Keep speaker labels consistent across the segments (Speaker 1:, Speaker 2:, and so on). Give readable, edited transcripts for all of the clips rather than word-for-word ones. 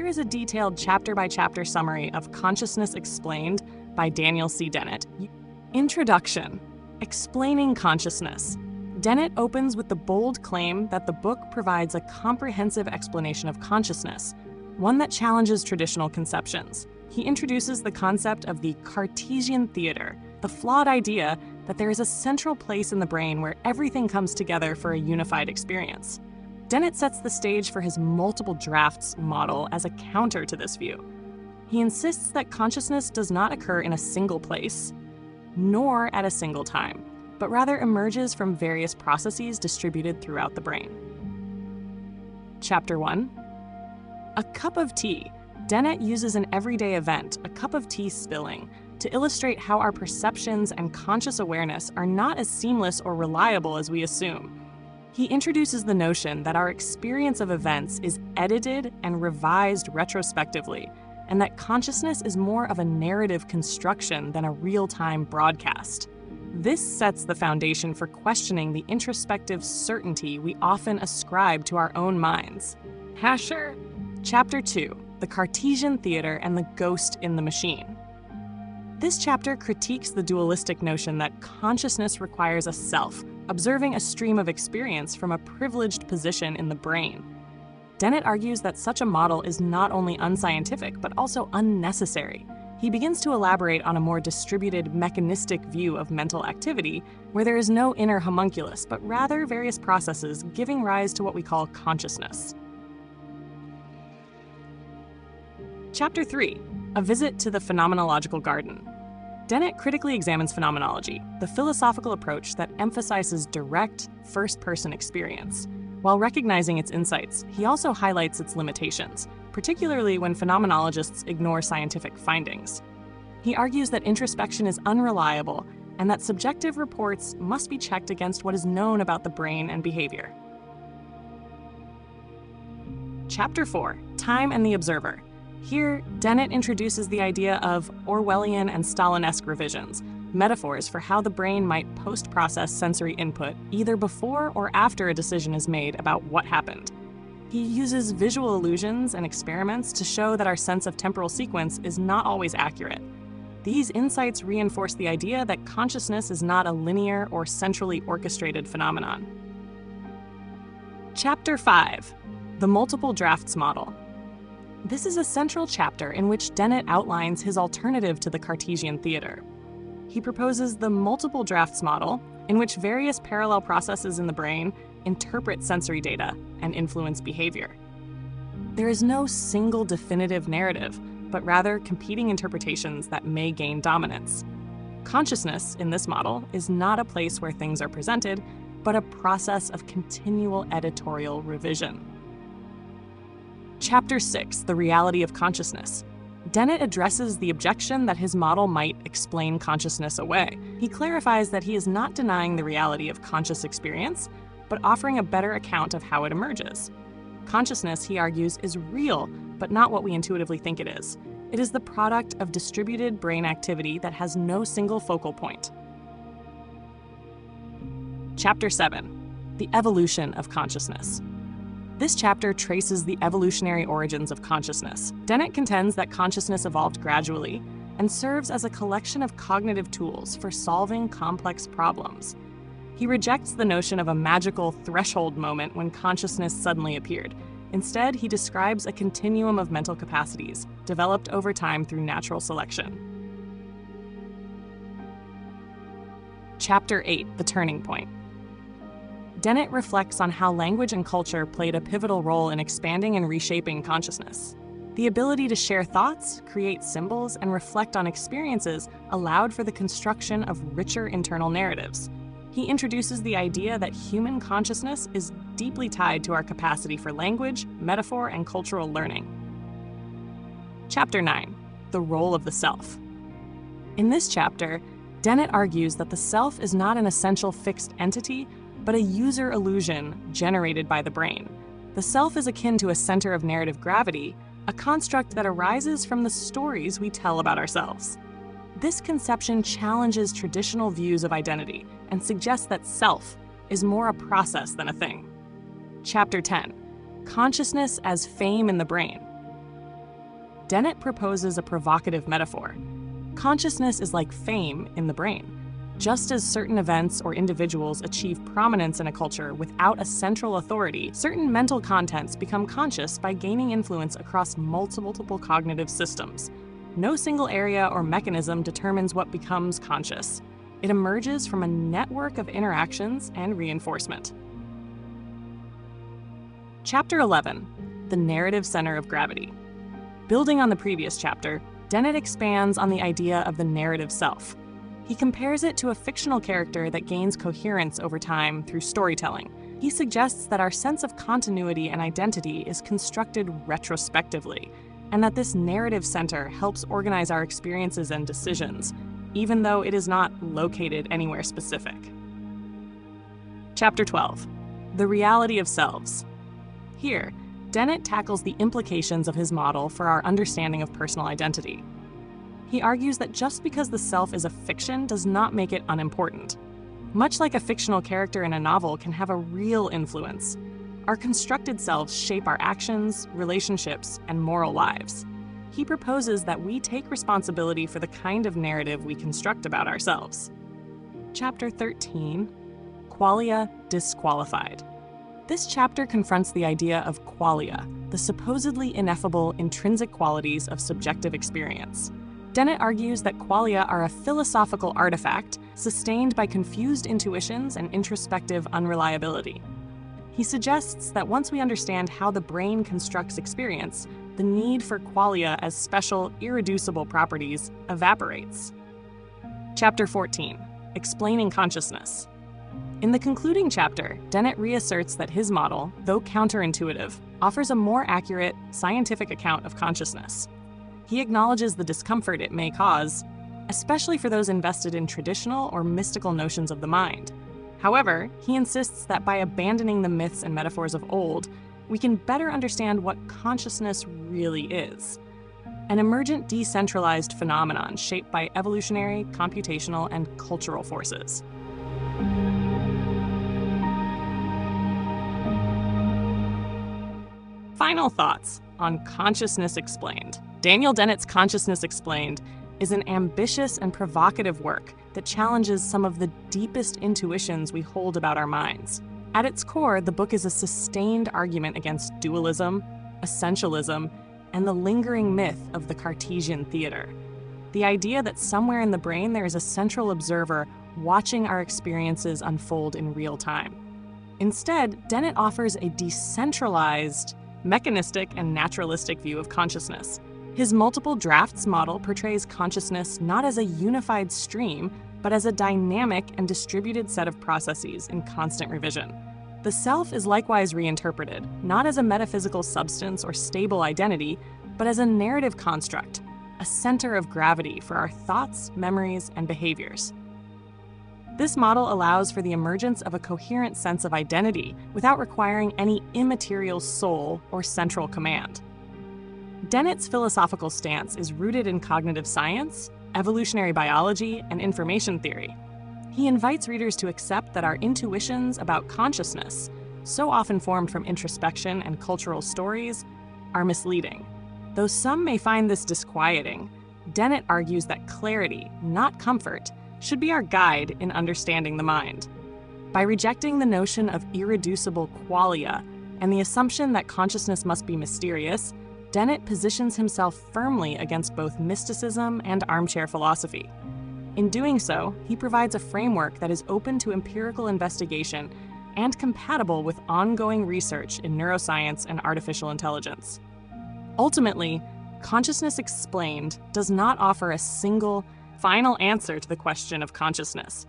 Speaker 1: is a detailed chapter-by-chapter summary of Consciousness Explained by Daniel C. Dennett. Introduction. Explaining Consciousness. Dennett opens with the bold claim that the book provides a comprehensive explanation of consciousness, one that challenges traditional conceptions. He introduces the concept of the Cartesian theater, the flawed idea that there is a central place in the brain where everything comes together for a unified experience. Dennett sets the stage for his multiple drafts model as a counter to this view. He insists that consciousness does not occur in a single place, nor at a single time, but rather emerges from various processes distributed throughout the brain. Chapter 1. A cup of tea. Dennett uses an everyday event, a cup of tea spilling, to illustrate how our perceptions and conscious awareness are not as seamless or reliable as we assume. He introduces the notion that our experience of events is edited and revised retrospectively, and that consciousness is more of a narrative construction than a real-time broadcast. This sets the foundation for questioning the introspective certainty we often ascribe to our own minds. Hasher. Chapter 2. The Cartesian Theater and the Ghost in the Machine. This chapter critiques the dualistic notion that consciousness requires a self, observing a stream of experience from a privileged position in the brain. Dennett argues that such a model is not only unscientific, but also unnecessary. He begins to elaborate on a more distributed, mechanistic view of mental activity, where there is no inner homunculus, but rather various processes giving rise to what we call consciousness. Chapter 3. A Visit to the Phenomenological Garden. Dennett critically examines phenomenology, the philosophical approach that emphasizes direct, first-person experience. While recognizing its insights, he also highlights its limitations, particularly when phenomenologists ignore scientific findings. He argues that introspection is unreliable and that subjective reports must be checked against what is known about the brain and behavior. Chapter 4. Time and the Observer. Here, Dennett introduces the idea of Orwellian and Stalinesque revisions, metaphors for how the brain might post-process sensory input either before or after a decision is made about what happened. He uses visual illusions and experiments to show that our sense of temporal sequence is not always accurate. These insights reinforce the idea that consciousness is not a linear or centrally orchestrated phenomenon. Chapter 5. The Multiple Drafts Model. This is a central chapter in which Dennett outlines his alternative to the Cartesian theater. He proposes the multiple drafts model, in which various parallel processes in the brain interpret sensory data and influence behavior. There is no single definitive narrative, but rather competing interpretations that may gain dominance. Consciousness, in this model, is not a place where things are presented, but a process of continual editorial revision. Chapter 6. The Reality of Consciousness. Dennett addresses the objection that his model might explain consciousness away. He clarifies that he is not denying the reality of conscious experience, but offering a better account of how it emerges. Consciousness, he argues, is real, but not what we intuitively think it is. It is the product of distributed brain activity that has no single focal point. Chapter 7. The Evolution of Consciousness. This chapter traces the evolutionary origins of consciousness. Dennett contends that consciousness evolved gradually and serves as a collection of cognitive tools for solving complex problems. He rejects the notion of a magical threshold moment when consciousness suddenly appeared. Instead, he describes a continuum of mental capacities developed over time through natural selection. Chapter 8. The Turning Point. Dennett reflects on how language and culture played a pivotal role in expanding and reshaping consciousness. The ability to share thoughts, create symbols, and reflect on experiences allowed for the construction of richer internal narratives. He introduces the idea that human consciousness is deeply tied to our capacity for language, metaphor, and cultural learning. Chapter 9. The Role of the Self. In this chapter, Dennett argues that the self is not an essential fixed entity, but a user illusion generated by the brain. The self is akin to a center of narrative gravity, a construct that arises from the stories we tell about ourselves. This conception challenges traditional views of identity and suggests that self is more a process than a thing. Chapter 10. Consciousness as Fame in the Brain. Dennett proposes a provocative metaphor. Consciousness is like fame in the brain. Just as certain events or individuals achieve prominence in a culture without a central authority, certain mental contents become conscious by gaining influence across multiple cognitive systems. No single area or mechanism determines what becomes conscious. It emerges from a network of interactions and reinforcement. Chapter 11, The Narrative Center of Gravity. Building on the previous chapter, Dennett expands on the idea of the narrative self. He compares it to a fictional character that gains coherence over time through storytelling. He suggests that our sense of continuity and identity is constructed retrospectively, and that this narrative center helps organize our experiences and decisions, even though it is not located anywhere specific. Chapter 12, The Reality of Selves. Here, Dennett tackles the implications of his model for our understanding of personal identity. He argues that just because the self is a fiction does not make it unimportant. Much like a fictional character in a novel can have a real influence, our constructed selves shape our actions, relationships, and moral lives. He proposes that we take responsibility for the kind of narrative we construct about ourselves. Chapter 13, Qualia Disqualified. This chapter confronts the idea of qualia, the supposedly ineffable intrinsic qualities of subjective experience. Dennett argues that qualia are a philosophical artifact sustained by confused intuitions and introspective unreliability. He suggests that once we understand how the brain constructs experience, the need for qualia as special, irreducible properties evaporates. Chapter 14, Explaining Consciousness. In the concluding chapter, Dennett reasserts that his model, though counterintuitive, offers a more accurate, scientific account of consciousness. He acknowledges the discomfort it may cause, especially for those invested in traditional or mystical notions of the mind. However, he insists that by abandoning the myths and metaphors of old, we can better understand what consciousness really is. An emergent decentralized phenomenon shaped by evolutionary, computational, and cultural forces. Final thoughts on Consciousness Explained. Daniel Dennett's Consciousness Explained is an ambitious and provocative work that challenges some of the deepest intuitions we hold about our minds. At its core, the book is a sustained argument against dualism, essentialism, and the lingering myth of the Cartesian theater. The idea that somewhere in the brain there is a central observer watching our experiences unfold in real time. Instead, Dennett offers a decentralized, mechanistic, and naturalistic view of consciousness. His multiple drafts model portrays consciousness not as a unified stream, but as a dynamic and distributed set of processes in constant revision. The self is likewise reinterpreted, not as a metaphysical substance or stable identity, but as a narrative construct, a center of gravity for our thoughts, memories, and behaviors. This model allows for the emergence of a coherent sense of identity without requiring any immaterial soul or central command. Dennett's philosophical stance is rooted in cognitive science, evolutionary biology, and information theory. He invites readers to accept that our intuitions about consciousness, so often formed from introspection and cultural stories, are misleading. Though some may find this disquieting, Dennett argues that clarity, not comfort, should be our guide in understanding the mind. By rejecting the notion of irreducible qualia and the assumption that consciousness must be mysterious, Dennett positions himself firmly against both mysticism and armchair philosophy. In doing so, he provides a framework that is open to empirical investigation and compatible with ongoing research in neuroscience and artificial intelligence. Ultimately, Consciousness Explained does not offer a single, final answer to the question of consciousness.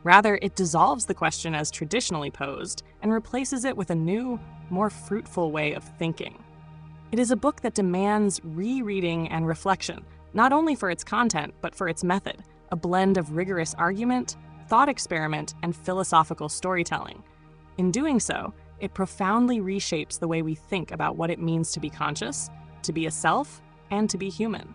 Speaker 1: Rather, it dissolves the question as traditionally posed and replaces it with a new, more fruitful way of thinking. It is a book that demands rereading and reflection, not only for its content, but for its method, a blend of rigorous argument, thought experiment, and philosophical storytelling. In doing so, it profoundly reshapes the way we think about what it means to be conscious, to be a self, and to be human.